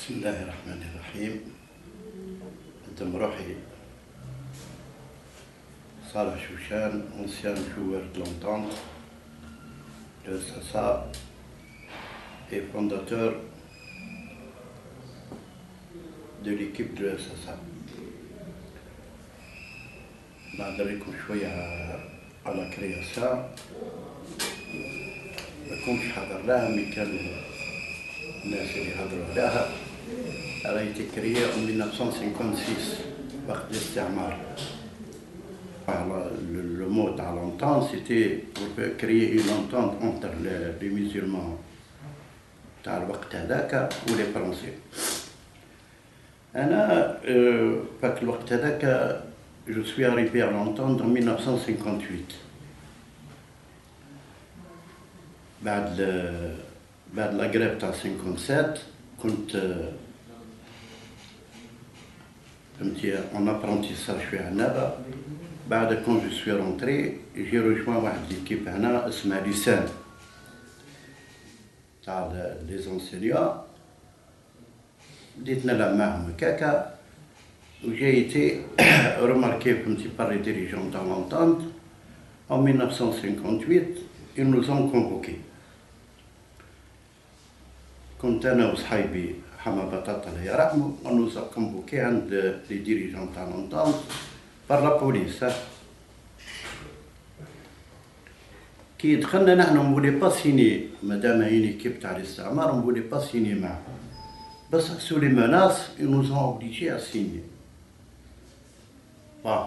بسم الله الرحمن الرحيم. نتم روحي صالح شوشان, ancien joueur de l'Entente, de SSA et fondateur de l'équipe de SSA. بعد عليكم شوية على كرياسيون ما كنتش حاضر لها مي كانوا الناس اللي هضروا عليها. Elle a été créée en 1956 وقت الاستعمار. Le mot à l'entente, c'était pour créer une entente entre les musulmans تاع الوقت هذاك و les Français. أنا فاك الوقت هذاك je suis arrivé à l'entente en 1958. بعد la grève تاع 57 كنت فهمتي en apprentissage في عنابة. بعد quand je suis rentré j'ai rejoint واحد l'équipe هنا اسمها لسان تاع les enseignants. بديت نلعب معهم هكاكا و j'ai été remarqué par les dirigeants de l'entente. En 1958 ils nous ont convoqués. كنت أنا وصحايبي حما بطاطا الله يرحمه on nous a convoqués عند les dirigeants de l'entente par la police. كي دخلنا نحن on voulait pas signer مادام هي équipe تاع الاستعمار on voulait pas signer معهم بس sous les menaces ils nous ont obligés à signer. Bon.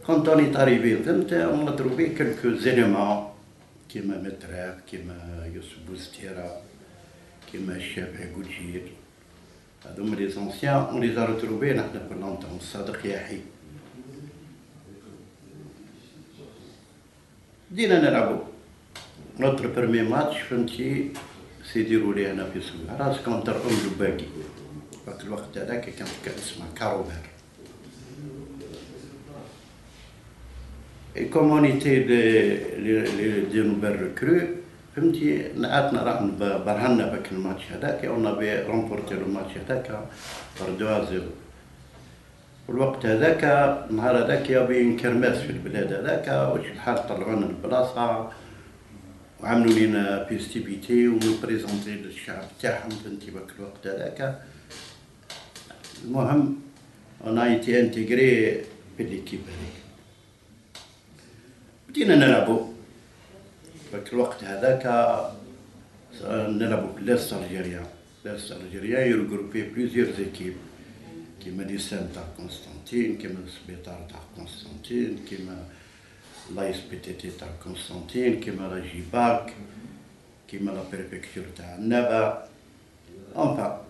Quand on est arrivé on a trouvé quelques éléments كيما متراب كيما يوسف بوزتيرا كيما الشافعي بوجير. هذوما لي زونسيان on les a retrouvés نحن في لونطون الصادق ياحي. بدينا نلعبو notre premier match فهمتي سي ديرولي هنا في سوهراس كونتر لباكي. فاك الوقت هذاك كان اسمها كاروبر. Et comme on était des nouvelles recrues, فهمتي نعاتنا راح برهنا بك الماتش هذاك on avait remporté le match هذاك par 2-0. والوقت هذاك النهار هذاك يابين كرماس في البلاد هذاك واش الحال طلعونا البلاصة وعملوا لنا فيستيفيتي ونبريزونتي للشعب تاعهم فهمتي بك الوقت هذاك. المهم on a été intégré في l'équipe هذيك. بدينا نلعبو فاك الوقت هذاك نلعبو بلاس الجيريان. لاس الجيريان يرغروبي بليزيور زيكيب كيما لسان تاع قسطنطين كيما السبيطار تاع قسطنطين كيما لايس بي تي تي تاع قسطنطين كيما لا جيباك كيما لا بريفكتور تاع عنابة. انفا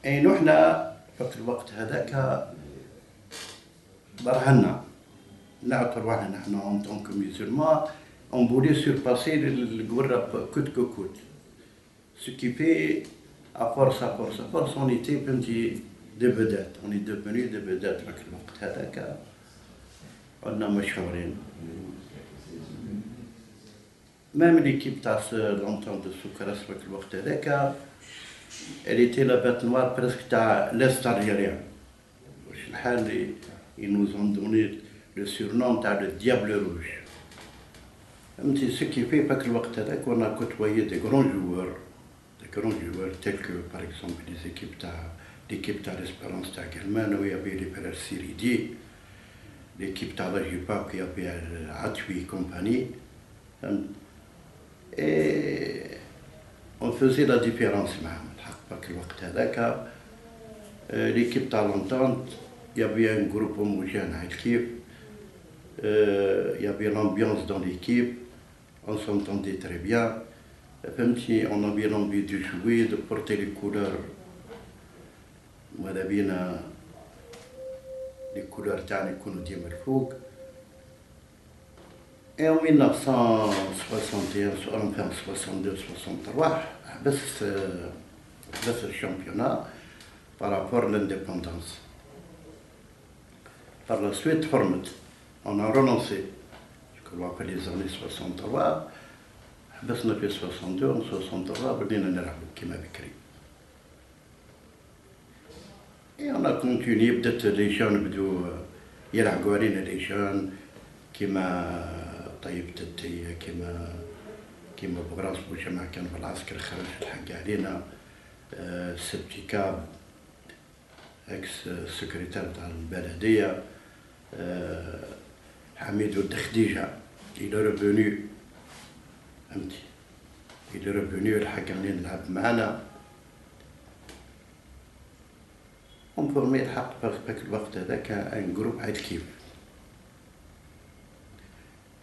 اي نحنا فاك الوقت هذاك برهنا نعطوا رواحنا نحن en tant que musulmans on voulait surpasser le Gourab coûte que coûte. Ce qui fait à force on était des vedettes. On est devenus des vedettes في الوقت هذاك. عندنا مشهورين. Même l'équipe تاع l'entente de Soukaras في الوقت هذاك elle était la bête noire presque تاع l'Est algérien. واش الحال ils nous ont donné le surnom تاع le diable rouge. فهمتي ce qui fait فاك الوقت هذاك on a côtoyé des grands joueurs tels que par exemple les équipes تاع l'équipe تاع l'Espérance تاع Guelmane où il y avait les frères Siridi, l'équipe تاع la Jipa qui avait Atwi compagnie. Et on faisait la différence معهم الحق فاك الوقت هذاك. l'équipe تاع l'entente il y avait un groupe homogène à l'équipe. Il y avait l'ambiance dans l'équipe, on s'entendait très bien. Même si on avait l'envie de jouer, de porter les couleurs, les couleurs تاعنا يكونوا ديما الفوق. Et en 1961, enfin 62-63, بس le championnat par rapport à l'indépendance. Par la suite, on a renoncé. Je crois que les années 63, حبسنا في 62 63 بدينا نلعبوا كيما بكري. انا كونتيني بدات لي جون بدو يلعبوا علينا لي جون كيما طيب تدي كيما بغراس بوجمع كان في العسكر خرج الحق علينا سبتيكاب اكس سكرتير تاع البلديه حميد ولد خديجه il est revenu فهمتي il est revenu الحق علينا نلعب معانا ونفورمي الحق في الوقت هذاك ان جروب عاد كيف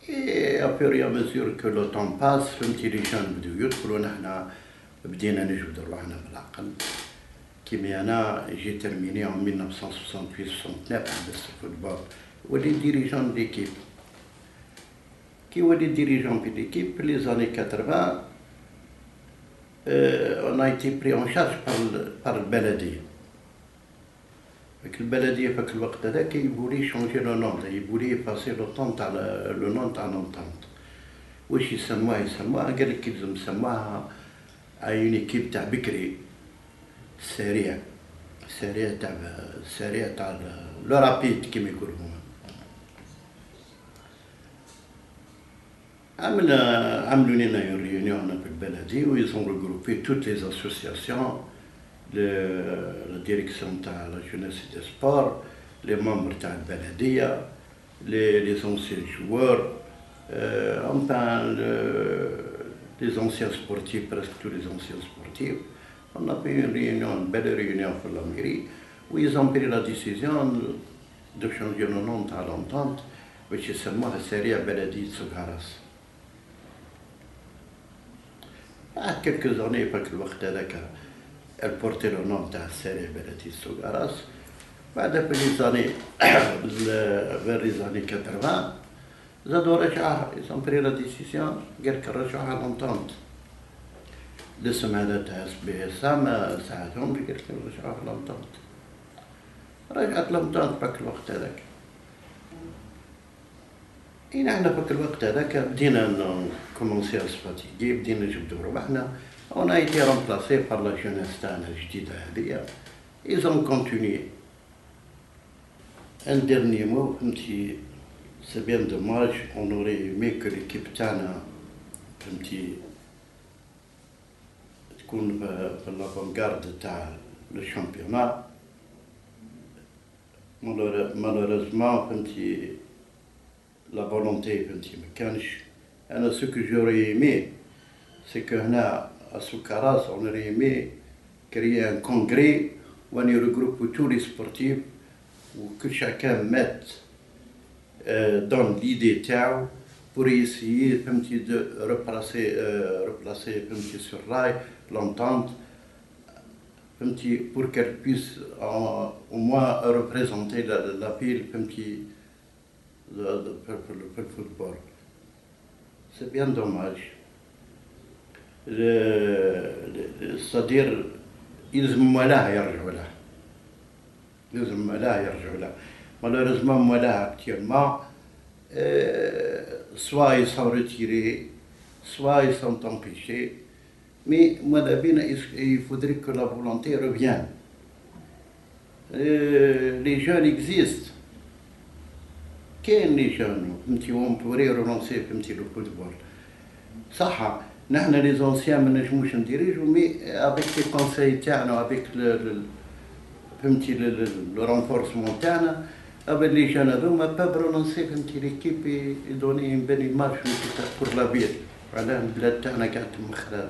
اي ابير يا مزيور كو لو طون باس فهمتي لي جون بدو يدخلوا نحنا بدينا نجبدوا روحنا بالعقل كيما انا جي ترميني en 1968 69 حبست الفوتبول وليت ديريجون ليكيب كي وليت ديريجون في ليكيب لي زاني 80 on a été pris en charge par البلديه البلديه فك الوقت هذاك يبولي شونجي لو نون يبولي يباسي لو طون تاع لو نون تاع لونطونت واش يسموها قال لك كي لازم يسموها اون ايكيب تاع بكري سريع تاع لو رابيد كيما يقولوا عملوا لنا اون ريونيون في البلديه و ils ont regroupé toutes les associations la direction de la jeunesse et des sports, les membres de la Baladia, les anciens joueurs, enfin les anciens sportifs, presque tous les anciens sportifs. On a fait une belle réunion pour la mairie où ils ont pris la décision de changer le nom à l'entente, which is seulement la série à Baladia de Sougaras. À quelques années, pas que le temps là, elle portait le nom de la série Belati Sougaras. Vers les années 80, ils ont pris la décision de رجعوها à l'entente. السمعة تاع SBSA ما ساعدهم قال لك رجعوها l'entente. رجعت l'entente فك الوقت هذاك. نحنا فك الوقت هذاك بدينا كومونسي اسفاتيكي بدينا نجبدو رواحنا. On a été remplacé par la jeunesse الجديدة هذيا. Ils ont continué. Un dernier mot, فهمتي c'est bien dommage, on aurait aimé que l'équipe تاعنا فهمتي تكون في l'avant-garde تاع le championnat. Malheureusement فهمتي la volonté فهمتي ما كانش. أنا ce que j'aurais aimé c'est que هنا à Sougaras, on aurait aimé créer un congrès où on y regroupe tous les sportifs, où que chacun mette dans l'idée pour essayer de replacer sur rail l'entente, pour qu'elle puisse au moins représenter la ville pour le football. C'est bien dommage. C'est-à-dire يلزم مولاها يرجعوا لها malheureusement مولاها actuellement soit ils sont retirés soit ils sont empêchés mais il faudrait que la volonté revienne. Les jeunes existent كاين les jeunes فهمتي on pourrait relancer فهمتي le football صح. نحن لي زونسيان ما نجموش نديريجو مي افيك لي كونساي تاعنا افيك فهمتي لو رونفورسمون تاعنا افيك لي جون هذوما باب رونونسي فهمتي ليكيب يدوني بان ايماج بور لا فيل علاه البلاد تاعنا قاعد تمخر